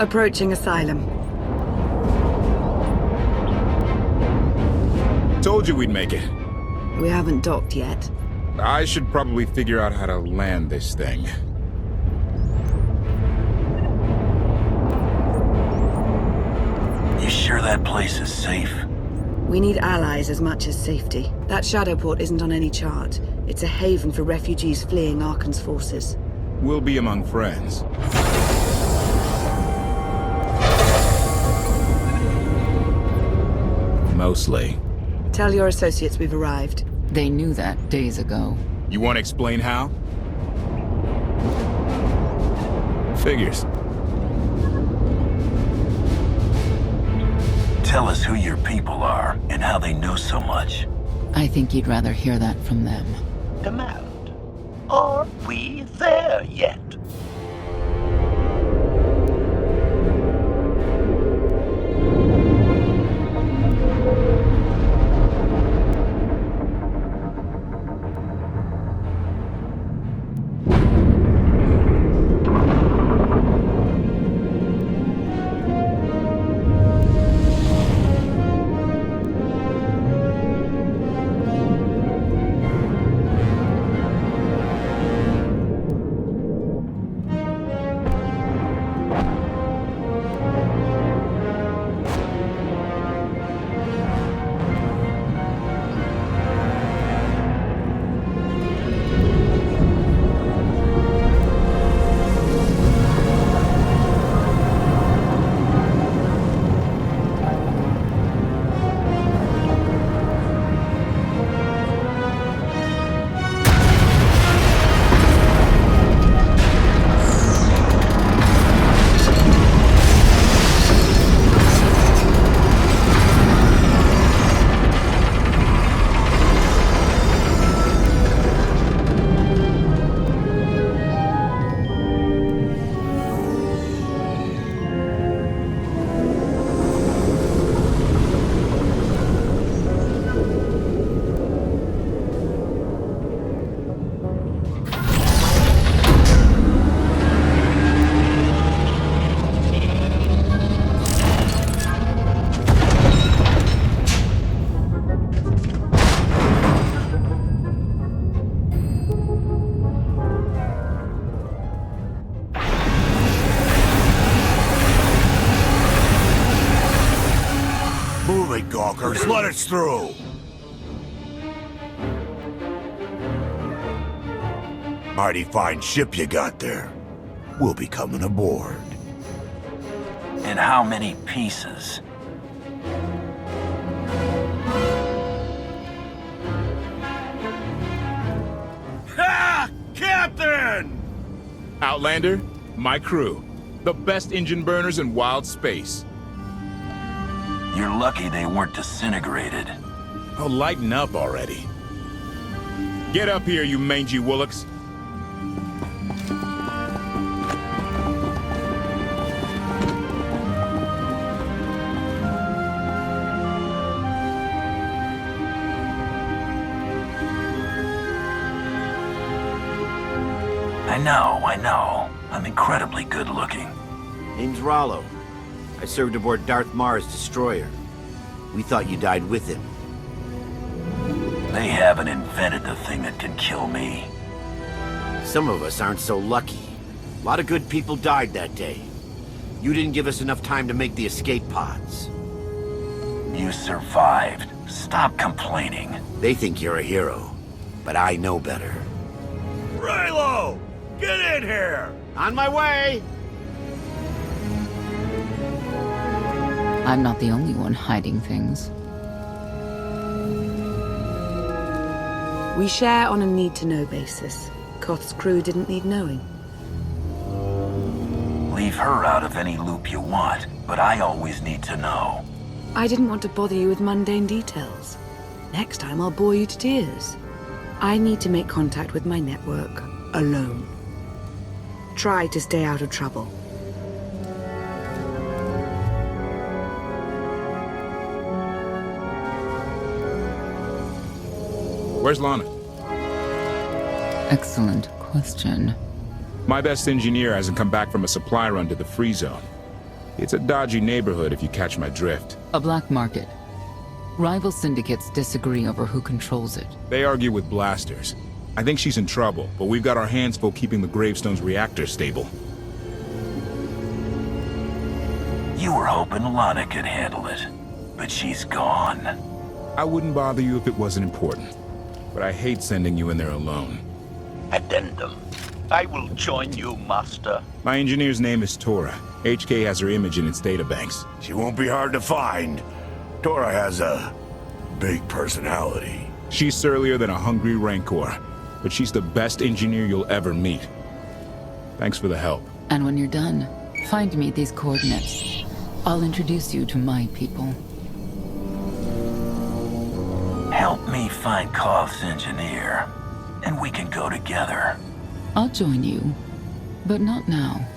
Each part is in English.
Approaching asylum. Told you we'd make it. We haven't docked yet. I should probably figure out how to land this thing. You sure that place is safe? We need allies as much as safety. That Shadowport isn't on any chart. It's a haven for refugees fleeing Arkan's forces. We'll be among friends. Mostly. Tell your associates we've arrived. They knew that days ago. You want to explain how? Figures. Tell us who your people are and how they know so much. I think you'd rather hear that from them. Command. Are we there yet? Gawkers, let us through! Mighty fine ship you got there. We'll be coming aboard. In how many pieces? Ha! Captain! Outlander, my crew. The best engine burners in wild space. You're lucky they weren't disintegrated. Oh, lighten up already. Get up here, you mangy woolocks. I know. I'm incredibly good looking. Name's Rollo. I served aboard Darth Marr's destroyer. We thought you died with him. They haven't invented the thing that can kill me. Some of us aren't so lucky. A lot of good people died that day. You didn't give us enough time to make the escape pods. You survived. Stop complaining. They think you're a hero, but I know better. Raylo! Get in here! On my way! I'm not the only one hiding things. We share on a need-to-know basis. KOTFE's crew didn't need knowing. Leave her out of any loop you want, but I always need to know. I didn't want to bother you with mundane details. Next time I'll bore you to tears. I need to make contact with my network, alone. Try to stay out of trouble. Where's Lana? Excellent question. My best engineer hasn't come back from a supply run to the free zone. It's a dodgy neighborhood if you catch my drift. A black market. Rival syndicates disagree over who controls it. They argue with blasters. I think she's in trouble, but we've got our hands full keeping the Gravestone's reactor stable. You were hoping Lana could handle it, but she's gone. I wouldn't bother you if it wasn't important, but I hate sending you in there alone. Addendum. I will join you, Master. My engineer's name is Tora. HK has her image in its databanks. She won't be hard to find. Tora has a big personality. She's surlier than a hungry rancor, but she's the best engineer you'll ever meet. Thanks for the help. And when you're done, find me these coordinates. I'll introduce you to my people. Help me find KOTFE's engineer, and we can go together. I'll join you, but not now.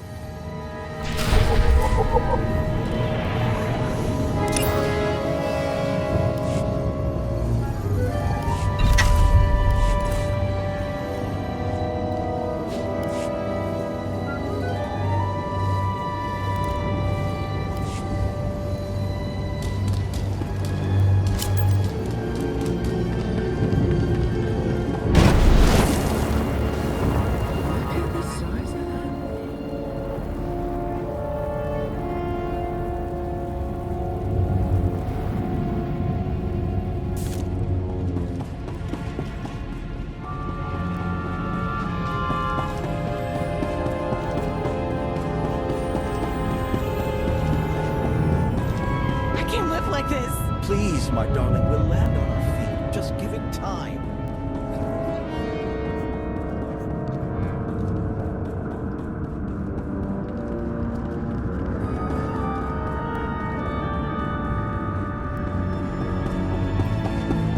Please, my darling, we'll land on our feet. Just give it time.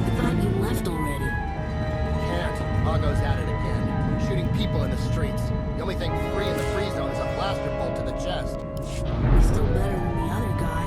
I thought you left already. Can't. Argo's at it again. Shooting people in the streets. The only thing free in the free zone is a blaster bolt to the chest. He's still better than the other guy.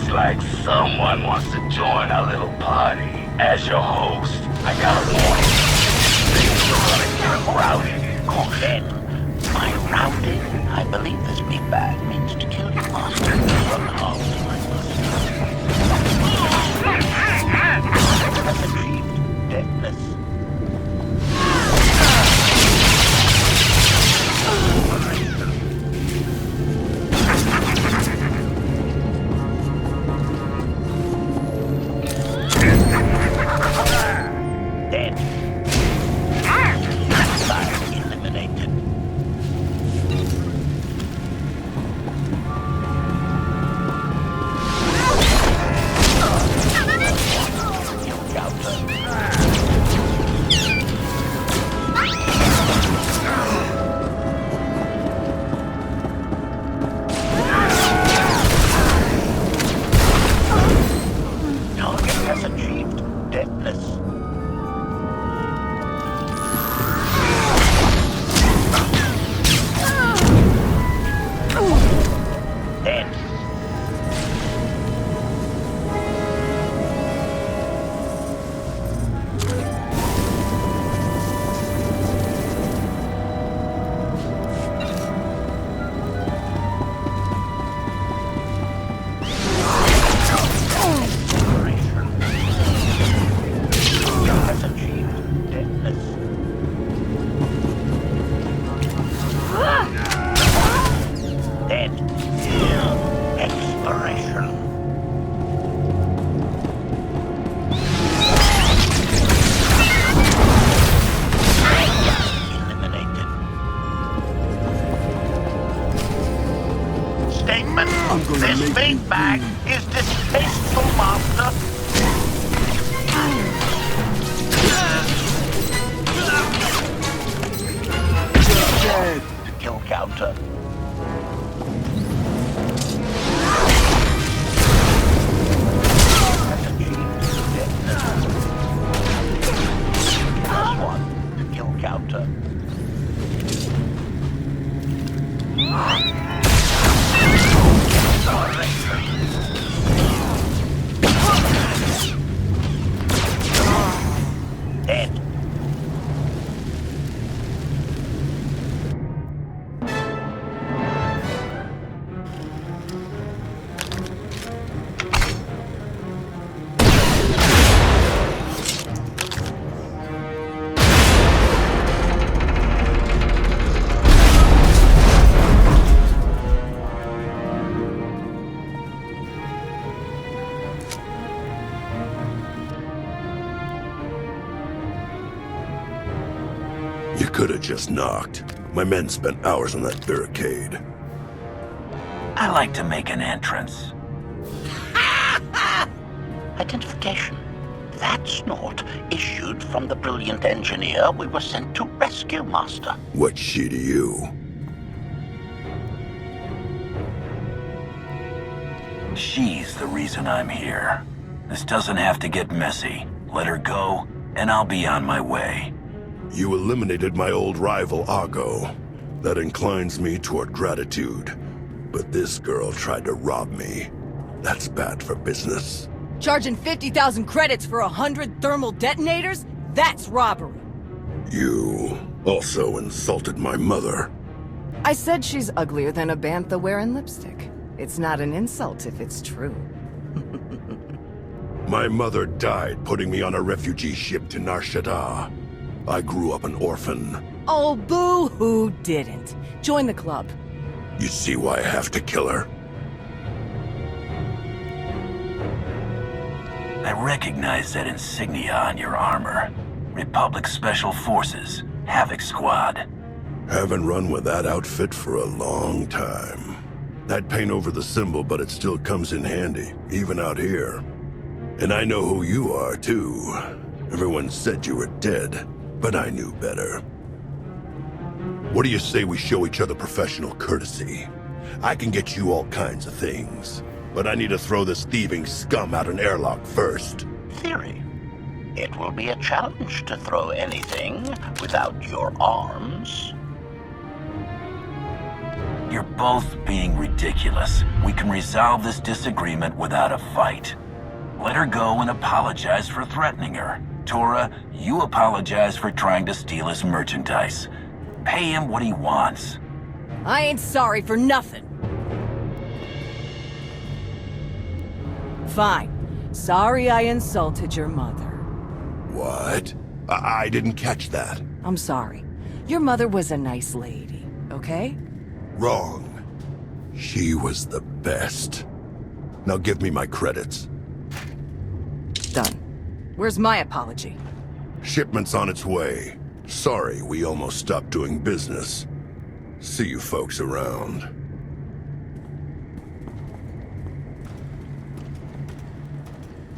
Like someone wants to join our little party. As your host, I got a warning. Things are gonna get rowdy. Then, by rowdy, I believe this big bag means to kill your master somehow. Has achieved deadness. Dead. This meat bag is distasteful, Master. The kill counter. Last one. The kill counter. Dead. You could have just knocked. My men spent hours on that barricade. I like to make an entrance. Identification. That snort issued from the brilliant engineer we were sent to rescue, Master. What's she to you? She's the reason I'm here. This doesn't have to get messy. Let her go, and I'll be on my way. You eliminated my old rival, Argo. That inclines me toward gratitude. But this girl tried to rob me. That's bad for business. Charging 50,000 credits for 100 thermal detonators? That's robbery. You also insulted my mother. I said she's uglier than a bantha wearing lipstick. It's not an insult if it's true. My mother died putting me on a refugee ship to Nar Shaddaa. I grew up an orphan. Oh, boo-hoo didn't. Join the club. You see why I have to kill her? I recognize that insignia on your armor. Republic Special Forces, Havoc Squad. Haven't run with that outfit for a long time. I'd paint over the symbol, but it still comes in handy, even out here. And I know who you are, too. Everyone said you were dead, but I knew better. What do you say we show each other professional courtesy? I can get you all kinds of things, but I need to throw this thieving scum out an airlock first. Theory. It will be a challenge to throw anything without your arms. You're both being ridiculous. We can resolve this disagreement without a fight. Let her go and apologize for threatening her. Tora, you apologize for trying to steal his merchandise. Pay him what he wants. I ain't sorry for nothing. Fine. Sorry I insulted your mother. What? I didn't catch that. I'm sorry. Your mother was a nice lady, okay? Wrong. She was the best. Now give me my credits. Done. Where's my apology? Shipment's on its way. Sorry we almost stopped doing business. See you folks around.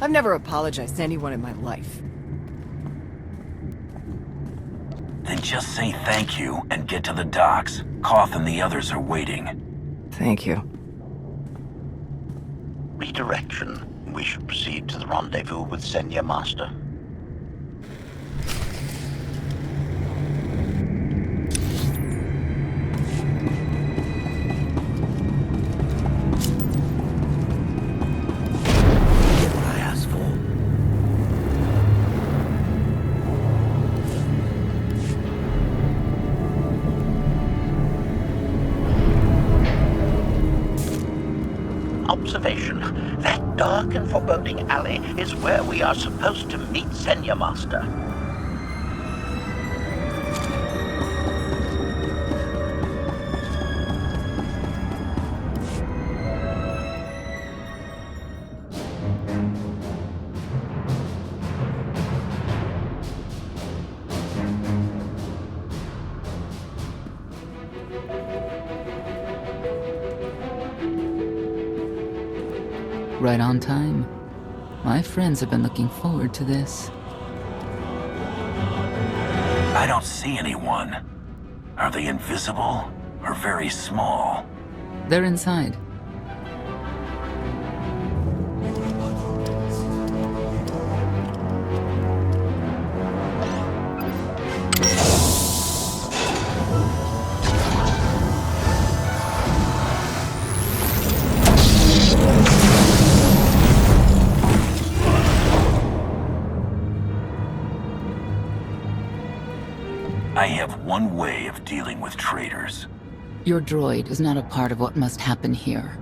I've never apologized to anyone in my life. Then just say thank you and get to the docks. KOTFE and the others are waiting. Thank you. Redirection. We should proceed to the rendezvous with Senya, Master. Observation. That dark and foreboding alley is where we are supposed to meet Senya, Master. Right on time. My friends have been looking forward to this. I don't see anyone. Are they invisible or very small? They're inside. I have one way of dealing with traitors. Your droid is not a part of what must happen here.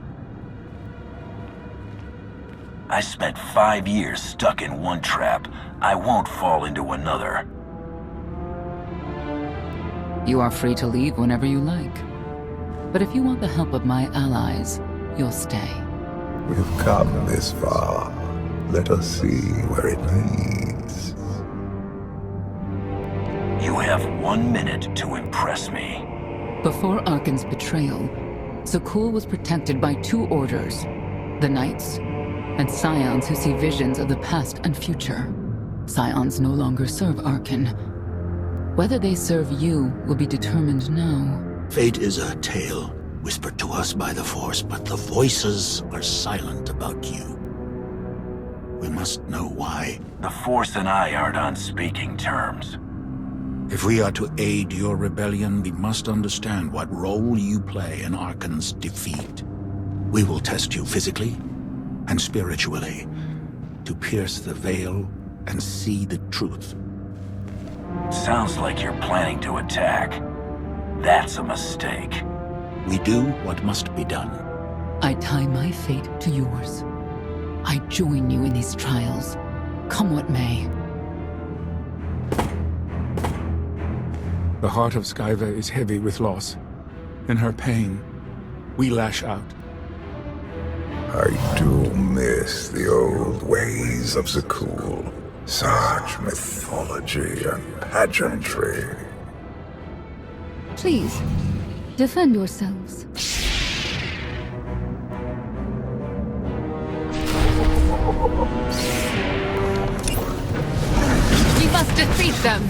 I spent 5 years stuck in one trap. I won't fall into another. You are free to leave whenever you like. But if you want the help of my allies, you'll stay. We've come this far. Let us see where it leads. You have 1 minute to impress me. Before Arkan's betrayal, Zakul was protected by 2 orders. The Knights, and Scions who see visions of the past and future. Scions no longer serve Arkan. Whether they serve you will be determined now. Fate is a tale whispered to us by the Force, but the voices are silent about you. We must know why. The Force and I aren't on speaking terms. If we are to aid your rebellion, we must understand what role you play in Arkan's defeat. We will test you physically and spiritually to pierce the veil and see the truth. Sounds like you're planning to attack. That's a mistake. We do what must be done. I tie my fate to yours. I join you in these trials, come what may. The heart of Skyva is heavy with loss. In her pain, we lash out. I do miss the old ways of Zakul. Such mythology and pageantry. Please, defend yourselves. We must defeat them!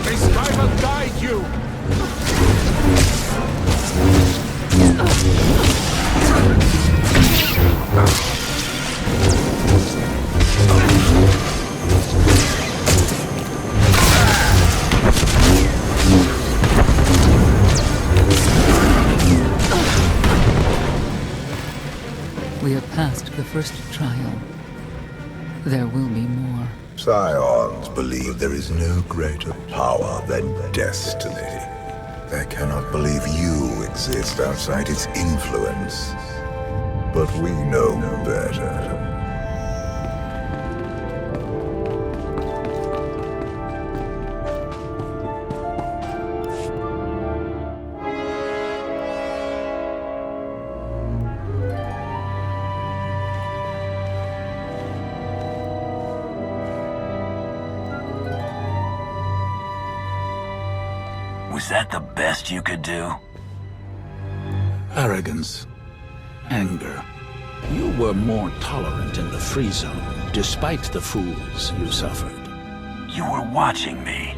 May Skyva guide you! We have passed the first trial. There will be more. Scions believe there is no greater power than destiny. They cannot believe you exist outside its influence. But we know better. Was that the best you could do? Arrogance. Anger. You were more tolerant in the free zone, despite the fools you suffered. You were watching me.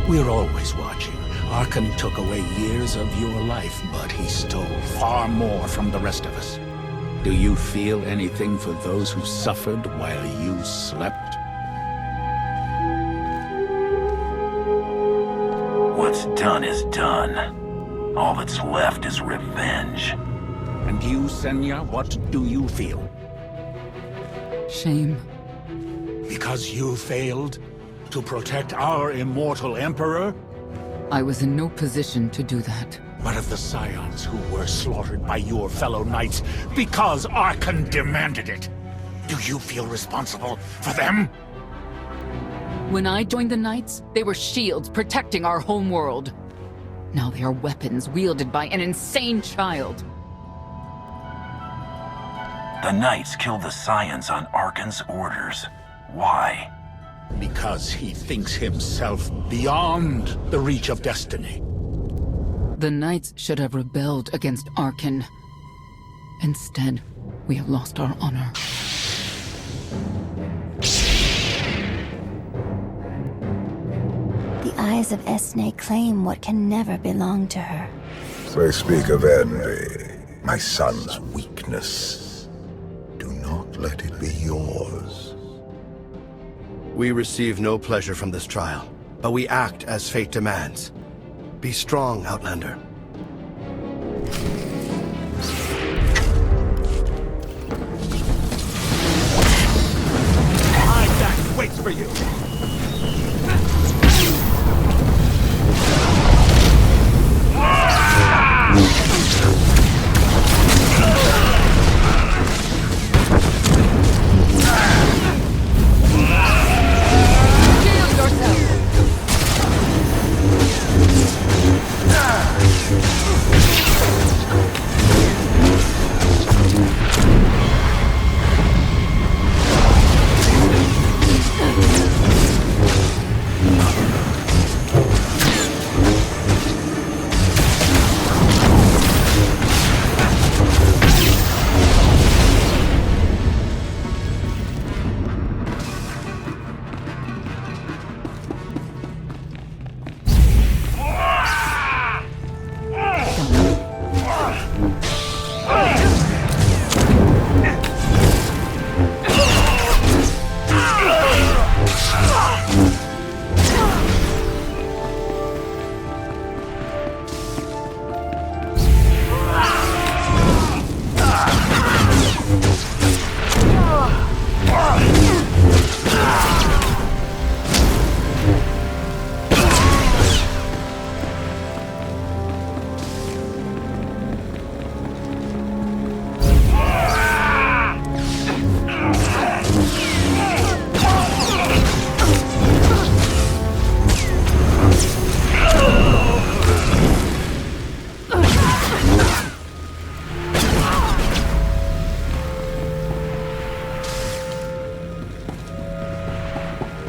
We're always watching. Arkan took away years of your life, but he stole far more from the rest of us. Do you feel anything for those who suffered while you slept? What's done is done. All that's left is revenge. And you, Senya, what do you feel? Shame. Because you failed to protect our immortal Emperor? I was in no position to do that. What of the Scions who were slaughtered by your fellow knights because Arkan demanded it? Do you feel responsible for them? When I joined the Knights, they were shields protecting our homeworld. Now they are weapons wielded by an insane child. The Knights killed the Scions on Arkan's orders. Why? Because he thinks himself beyond the reach of destiny. The Knights should have rebelled against Arkan. Instead, we have lost our honor. The eyes of Esne claim what can never belong to her. They speak of envy, my son's weakness. Do not let it be yours. We receive no pleasure from this trial, but we act as fate demands. Be strong, Outlander. Isaac waits for you!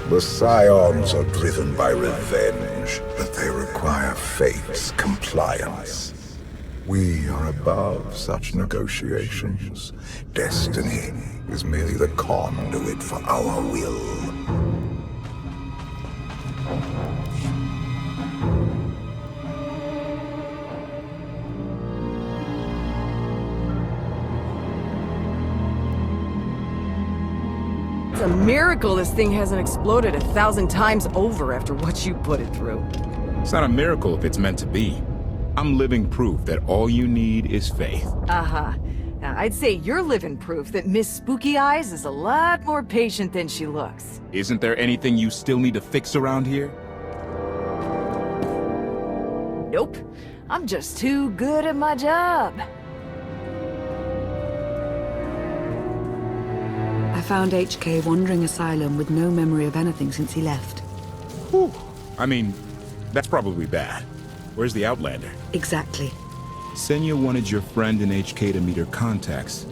The Scions are driven by revenge, but they require fate's compliance. We are above such negotiations. Destiny is merely the conduit for our will. It's a miracle this thing hasn't exploded 1,000 times over after what you put it through. It's not a miracle if it's meant to be. I'm living proof that all you need is faith. Uh-huh. Now, I'd say you're living proof that Miss Spooky Eyes is a lot more patient than she looks. Isn't there anything you still need to fix around here? Nope. I'm just too good at my job. I found HK wandering asylum with no memory of anything since he left. Whew. I mean, that's probably bad. Where's the Outlander? Exactly. Senya wanted your friend in HK to meet her contacts.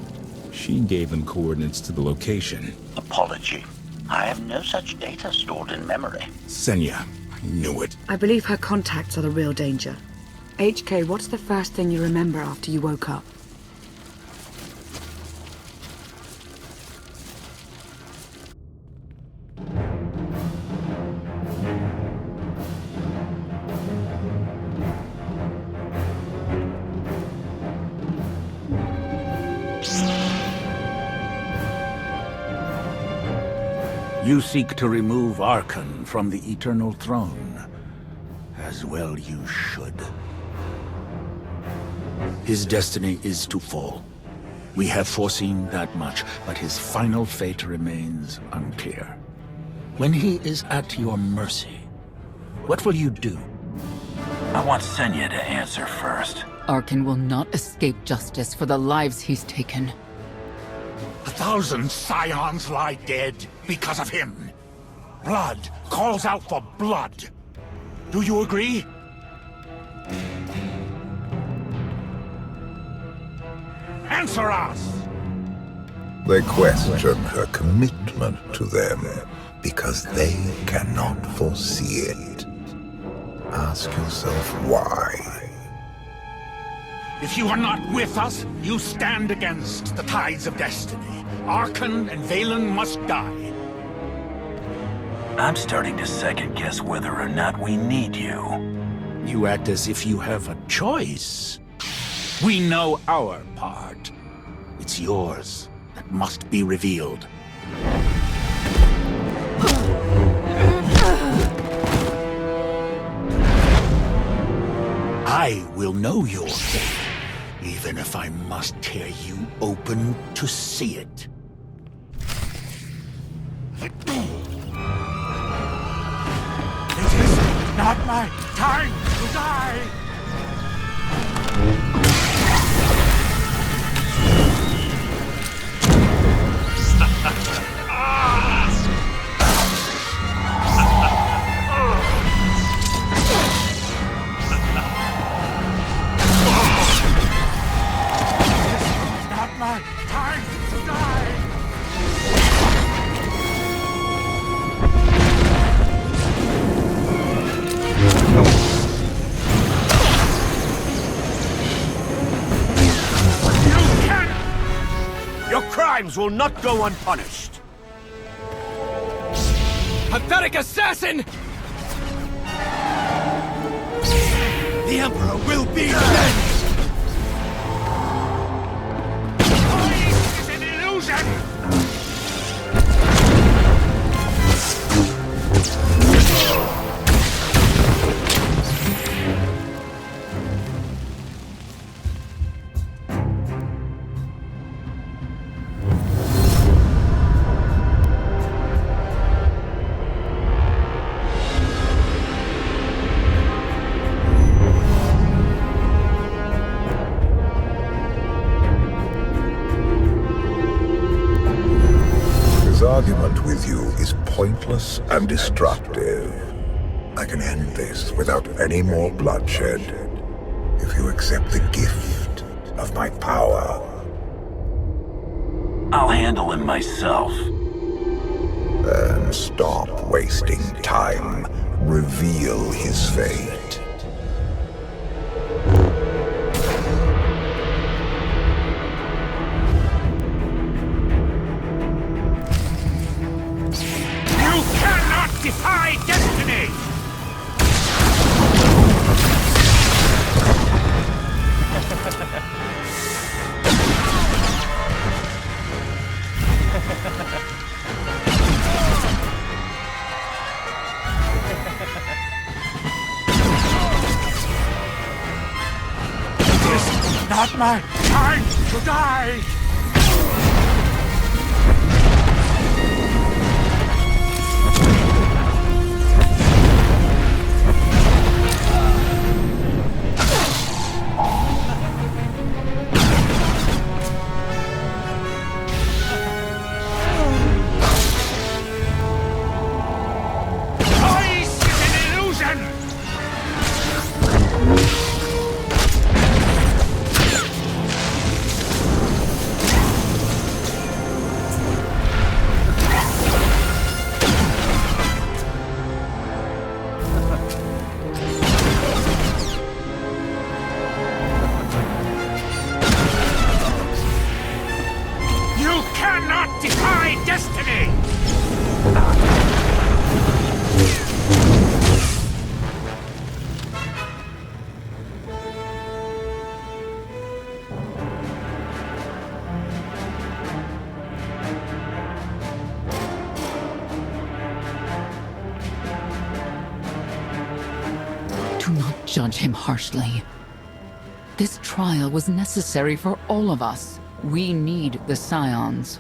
She gave them coordinates to the location. Apology. I have no such data stored in memory. Senya, I knew it. I believe her contacts are the real danger. HK, what's the first thing you remember after you woke up? You seek to remove Arkan from the Eternal Throne. As well you should. His destiny is to fall. We have foreseen that much, but his final fate remains unclear. When he is at your mercy, what will you do? I want Senya to answer first. Arkan will not escape justice for the lives he's taken. 1,000 Scions lie dead because of him. Blood calls out for blood. Do you agree? Answer us! They question her commitment to them because they cannot foresee it. Ask yourself why. If you are not with us, you stand against the tides of destiny. Arkan and Valen must die. I'm starting to second-guess whether or not we need you. You act as if you have a choice. We know our part. It's yours that must be revealed. I will know your fate, even if I must tear you open to see it. It is not my time to die! Will not go unpunished. Pathetic assassin! The Emperor will be avenged! Voice is an illusion! Argument with you is pointless and destructive. I can end this without any more bloodshed if you accept the gift of my power. I'll handle him myself. Then stop wasting time. Reveal his fate. Defy destiny! It is not my time to die! Judge him harshly. This trial was necessary for all of us. We need the Scions.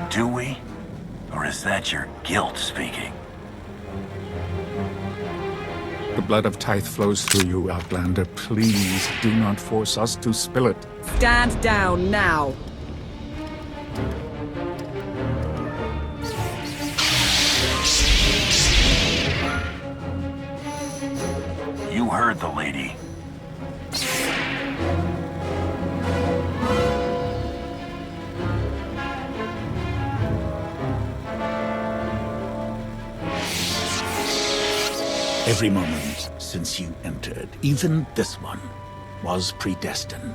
Do we? Or is that your guilt speaking? The blood of Tithe flows through you, Outlander. Please do not force us to spill it. Stand down now. You heard the lady. Every moment since you entered, even this one, was predestined.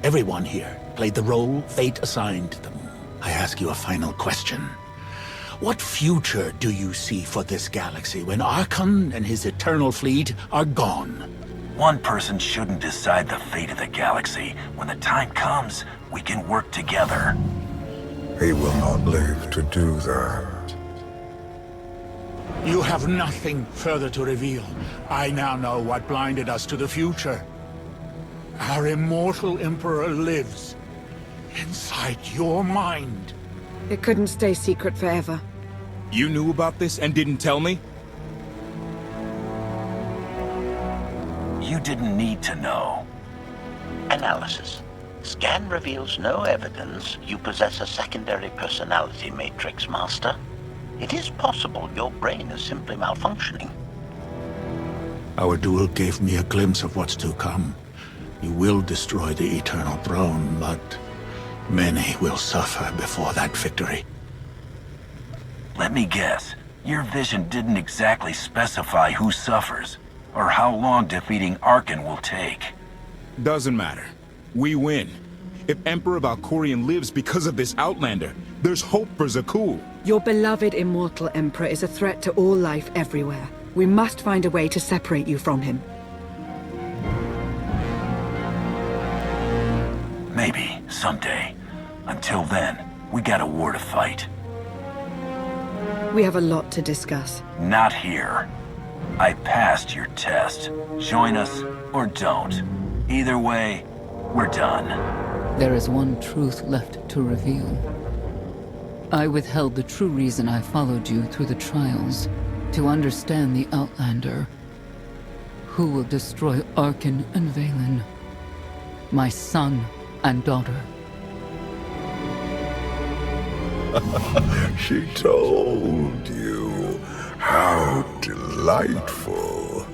Everyone here played the role fate assigned them. I ask you a final question. What future do you see for this galaxy when Archon and his eternal fleet are gone? One person shouldn't decide the fate of the galaxy. When the time comes, we can work together. He will not live to do that. You have nothing further to reveal. I now know what blinded us to the future. Our immortal Emperor lives inside your mind. It couldn't stay secret forever. You knew about this and didn't tell me? You didn't need to know. Analysis. Scan reveals no evidence you possess a secondary personality matrix, Master. It is possible your brain is simply malfunctioning. Our duel gave me a glimpse of what's to come. You will destroy the Eternal Throne, but many will suffer before that victory. Let me guess. Your vision didn't exactly specify who suffers, or how long defeating Archon will take. Doesn't matter. We win. If Emperor Valkorion lives because of this Outlander, there's hope for Zakul. Your beloved immortal Emperor is a threat to all life everywhere. We must find a way to separate you from him. Maybe, someday. Until then, we got a war to fight. We have a lot to discuss. Not here. I passed your test. Join us, or don't. Either way, we're done. There is one truth left to reveal. I withheld the true reason I followed you through the trials, to understand the Outlander. Who will destroy Archon and Valen? My son and daughter. She told you. How delightful.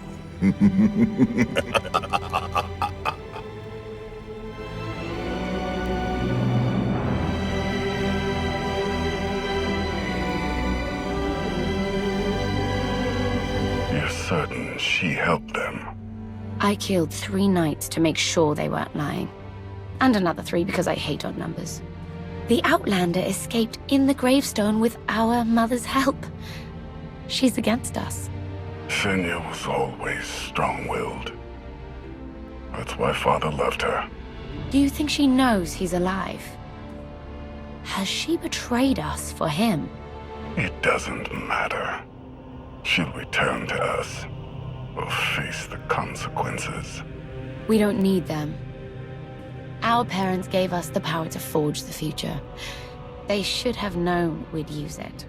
You're certain she helped them? I killed 3 knights to make sure they weren't lying. And another 3 because I hate odd numbers. The Outlander escaped in the gravestone with our mother's help. She's against us. Senya was always strong-willed. That's why Father loved her. Do you think she knows he's alive? Has she betrayed us for him? It doesn't matter. She'll return to us. We'll face the consequences. We don't need them. Our parents gave us the power to forge the future. They should have known we'd use it.